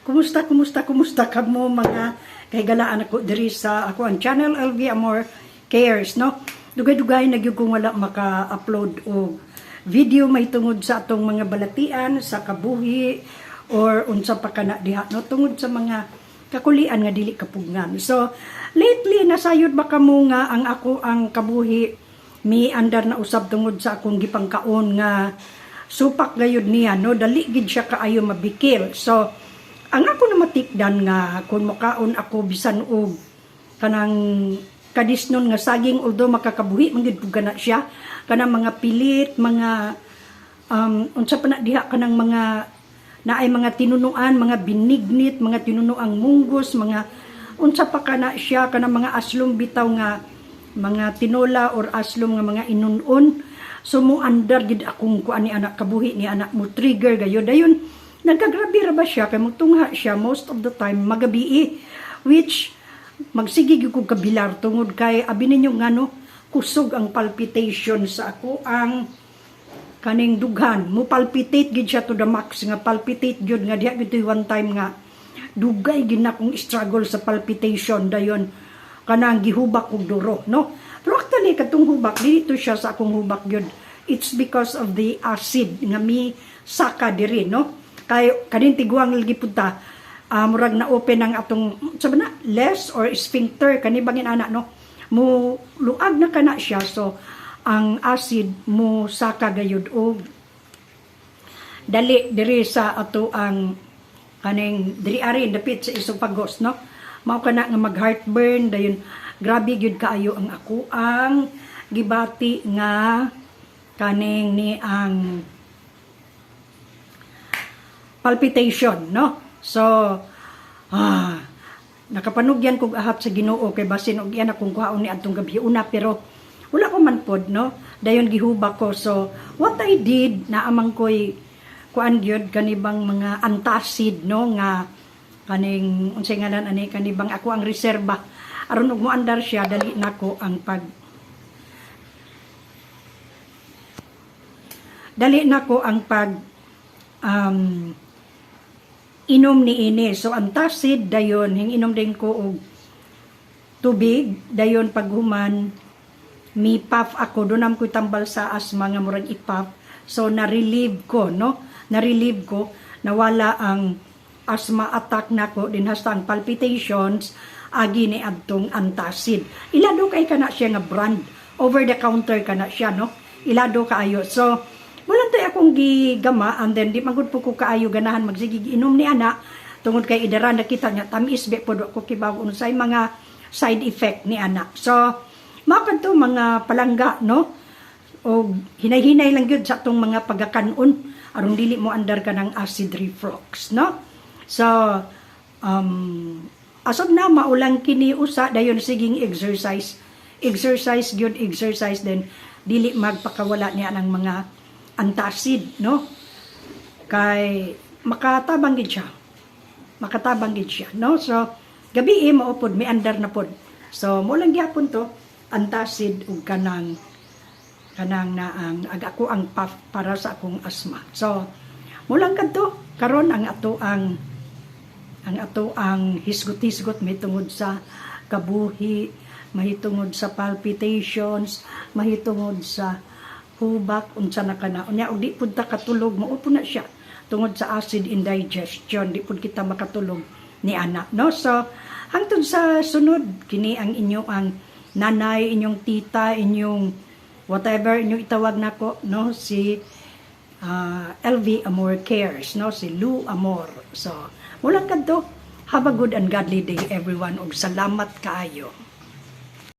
Kumusta ka mo mga kahigalaan ako diri sa ako ang channel LV Amor Cares, no? Dugay-dugay nagyud kung wala maka-upload og video may tungod sa atong mga balatian sa kabuhi or unsa pa kana diha, no? Tungod sa mga kakulian nga dili kapugngan. So, lately nasayod ba kamo nga ang ako ang kabuhi mi andar na usab tungod sa akong gipangkaon nga supak gayud niya, no? Dali gid siya kaayo mabikil. So, ang ako na matikdan nga kung makaon ako bisan og kanang kadisnon nga saging, although makakabuhi man gid gana siya kanang mga pilit, mga unsa pa na diha kanang mga naay mga tinunuan, mga binignit, mga tinunuang munggos, mga unsa pa kana siya kanang mga aslom bitaw nga mga tinola or aslom nga mga inunon. So mo andar gid akong kuan ni anak kabuhi ni anak mo trigger gayo dayon. Nagkagrabe ra ba siya kay magtungha siya most of the time magabi, which magsigig ko kabilar tungod kay abi ninyo ngano kusog ang palpitation sa ako ang kaning dughan mo palpitate gid siya to the max nga palpitate gyud nga diha gid one time nga dugay gid na kong struggle sa palpitation dayon kanang gihubak og duro, no? Pero actually katong hubak dito siya sa akong hubak gyud, it's because of the acid nga mi saka diri, no? Kay kanin tiguang lagi punta murag na open ang atong sabi na less or sphincter kani bangin ana, no? Mo luag na kana siya, so ang acid mo saka gayud og dali diri sa ato ang kaning diri ari dapit sa esophagus, no? Mao kana nga mag heartburn dayon grabe gyud kaayo ang ako ang gibati nga kaning ni ang palpitation, no? So nakapanugyan kog ahat sa Ginoo kay basin og yan akong kuhaon ni adtong gabi una, pero wala ko man pod, no? Dayon gihubak ko. So what I did na amang koy kuan gyud kanibang mga antacid, no, nga kaning unsay ngalan ani kanibang ako ang reserba aron ug moandar siya dali nako ang pag inom ni ini. So antacid dayon hinginom din ko og tubig dayon paghuman mi puff ako dunam ko tambal sa asma nga murag ipaf. So na-relieve ko, no? Na-relieve ko, nawala ang asthma attack nako din hasta ang palpitations agi ni adtong antacid. Ilado kay kana siya nga brand, over the counter kana siya, no? Ilado kaayo. So wala tay akong gigama and then di magud po ko kaayo ganahan magsigig inom ni ana tungod kay idara nakita niya tamis be pod ko kibaw unsay mga side effect ni ana. So makadto mga palangga, no? O hinay-hinay lang gyud sa atong mga pagakanon aron dili mo andar ka ng acid reflux, no? So asab na maulang kini usa dayon siging exercise gyud exercise then dili magpakawala niya ng mga antacid, no? Kay makatabang gid siya, no? So gabi mao pod may andar na pod. So mo lang gyapon to antacid ug kanang na ang ako ang puff para sa akong asthma. So mo lang kadto karon ang ato ang hisgot-hisgot mahitungod sa kabuhi, mahitungod sa palpitations, mahitungod sa hubak unsa na kana unya ug di pud ta katulog mao po na siya tungod sa acid indigestion, di pud kita makatulog ni ana, no? So hangtod sa sunod kini ang inyo ang nanay, inyong tita, inyong whatever inyong itawag nako, no? Si LV Amor Cares, no? Si Lou Amor. So mulang kadto, have a good and godly day everyone ug salamat kaayo.